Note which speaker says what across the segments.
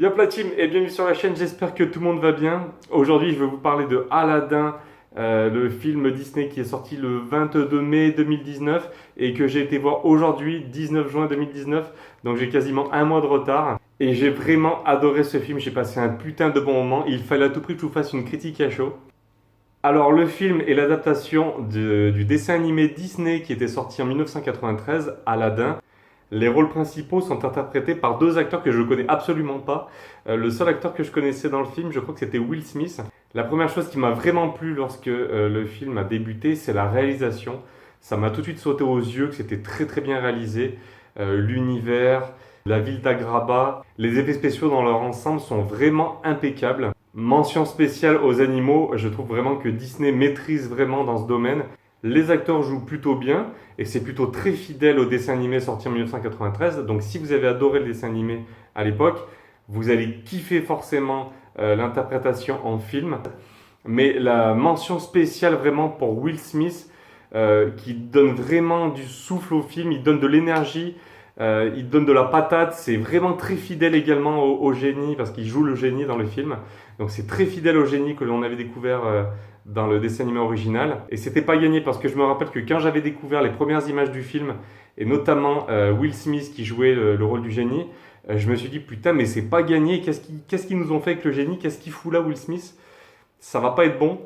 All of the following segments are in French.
Speaker 1: Yop la team et bienvenue sur la chaîne, j'espère que tout le monde va bien. Aujourd'hui je vais vous parler de Aladdin, le film Disney qui est sorti le 22 mai 2019 et que j'ai été voir aujourd'hui, 19 juin 2019, donc j'ai quasiment un mois de retard. Et j'ai vraiment adoré ce film, j'ai passé un putain de bon moment, il fallait à tout prix que je vous fasse une critique à chaud. Alors le film est l'adaptation du dessin animé Disney qui était sorti en 1993, Aladdin. Les rôles principaux sont interprétés par deux acteurs que je ne connais absolument pas. Le seul acteur que je connaissais dans le film, je crois que c'était Will Smith. La première chose qui m'a vraiment plu lorsque le film a débuté, c'est la réalisation. Ça m'a tout de suite sauté aux yeux que c'était très très bien réalisé. L'univers, la ville d'Agrabah, les effets spéciaux dans leur ensemble sont vraiment impeccables. Mention spéciale aux animaux, je trouve vraiment que Disney maîtrise vraiment dans ce domaine. Les acteurs jouent plutôt bien et c'est plutôt très fidèle au dessin animé sorti en 1993. Donc si vous avez adoré le dessin animé à l'époque, vous allez kiffer forcément l'interprétation en film. Mais la mention spéciale vraiment pour Will Smith qui donne vraiment du souffle au film, il donne de l'énergie, il donne de la patate. C'est vraiment très fidèle également au génie parce qu'il joue le génie dans le film. Donc c'est très fidèle au génie que l'on avait découvert dans le dessin animé original. Et c'était pas gagné parce que je me rappelle que quand j'avais découvert les premières images du film, et notamment Will Smith qui jouait le rôle du génie, je me suis dit putain mais c'est pas gagné, qu'est-ce qu'ils nous ont fait avec le génie, qu'est-ce qu'il fout là Will Smith, ça va pas être bon.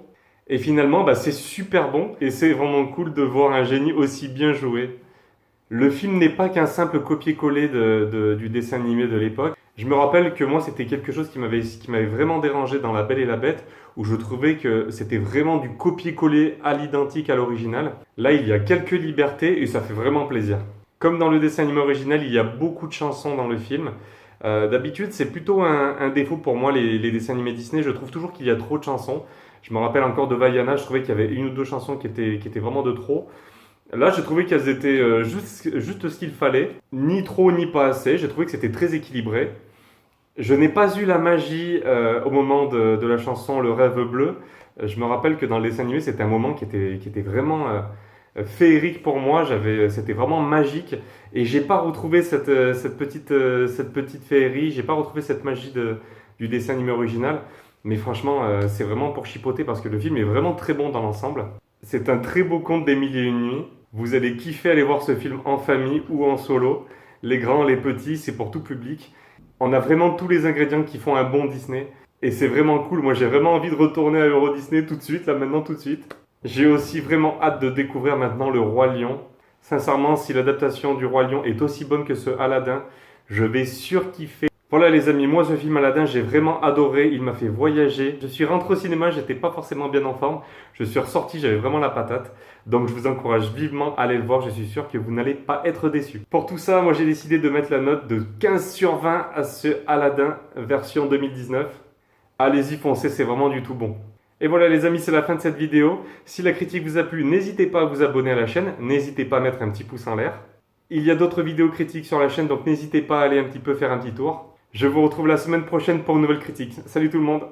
Speaker 1: Et finalement bah, c'est super bon et c'est vraiment cool de voir un génie aussi bien joué. Le film n'est pas qu'un simple copier-coller du dessin animé de l'époque. Je me rappelle que moi, c'était quelque chose qui m'avait vraiment dérangé dans La Belle et la Bête, où je trouvais que c'était vraiment du copier-coller à l'identique à l'original. Là, il y a quelques libertés et ça fait vraiment plaisir. Comme dans le dessin animé original, il y a beaucoup de chansons dans le film. D'habitude, c'est plutôt un défaut pour moi, les dessins animés Disney. Je trouve toujours qu'il y a trop de chansons. Je me rappelle encore de Vaiana, je trouvais qu'il y avait une ou deux chansons qui étaient vraiment de trop. Là, j'ai trouvé qu'elles étaient juste ce qu'il fallait, ni trop ni pas assez. J'ai trouvé que c'était très équilibré. Je n'ai pas eu la magie au moment de la chanson Le Rêve Bleu. Je me rappelle que dans le dessin animé, c'était un moment qui était vraiment féerique pour moi. C'était vraiment magique. Et j'ai pas retrouvé cette petite féerie. J'ai pas retrouvé cette magie du dessin animé original. Mais franchement, c'est vraiment pour chipoter parce que le film est vraiment très bon dans l'ensemble. C'est un très beau conte des mille et une nuits. Vous allez kiffer aller voir ce film en famille ou en solo. Les grands, les petits, c'est pour tout public. On a vraiment tous les ingrédients qui font un bon Disney. Et c'est vraiment cool. Moi, j'ai vraiment envie de retourner à Euro Disney tout de suite, là maintenant tout de suite. J'ai aussi vraiment hâte de découvrir maintenant le Roi Lion. Sincèrement, si l'adaptation du Roi Lion est aussi bonne que ce Aladdin, je vais surkiffer. Voilà les amis, moi ce film Aladdin, j'ai vraiment adoré, il m'a fait voyager. Je suis rentré au cinéma, j'étais pas forcément bien en forme. Je suis ressorti, j'avais vraiment la patate. Donc je vous encourage vivement à aller le voir, je suis sûr que vous n'allez pas être déçus. Pour tout ça, moi j'ai décidé de mettre la note de 15 sur 20 à ce Aladdin version 2019. Allez-y, foncez, c'est vraiment du tout bon. Et voilà les amis, c'est la fin de cette vidéo. Si la critique vous a plu, n'hésitez pas à vous abonner à la chaîne, n'hésitez pas à mettre un petit pouce en l'air. Il y a d'autres vidéos critiques sur la chaîne, donc n'hésitez pas à aller un petit peu faire un petit tour. Je vous retrouve la semaine prochaine pour une nouvelle critique. Salut tout le monde!